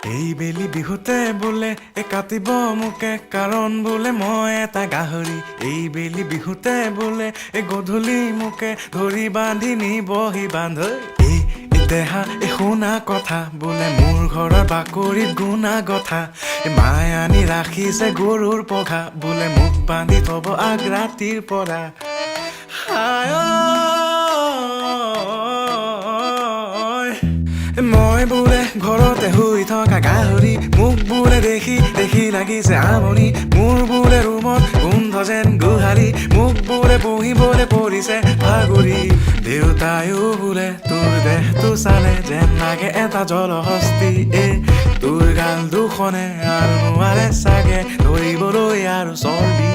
এই বেলি বিহুতে বোলে কাটিব মোকে কাৰণ বোলে মই এটা গাহৰি এই বেলি বিহুতে বোলে গধূলি মোকে ধৰি বান্ধি নিবহি বান্ধ এই দেহা শুনা কথা বোলে মোৰ ঘৰৰ বাকৰিত গুণা গথা মায়ে আনি ৰাখিছে গৰুৰ পঘা বোলে মোক বান্ধি থব আগ ৰাতিৰ পৰা হায় মই বোলে ঘৰতে শুই থকা গাহৰি মোক বোলে দেখি লাগিছে আমনি মোৰ বোলে ৰুমত গোন্ধ যেন গোহালি মোক বোলে বহিবলৈ পৰিছে ভাগৰি দেউতায়ো বোলে তোৰ দেহটো চালে যেন লাগে এটা জলহস্তি তোৰ গাল দুখনে আৰু নোৱাৰে চাগে ধৰিবলৈ আৰু চৰ্বি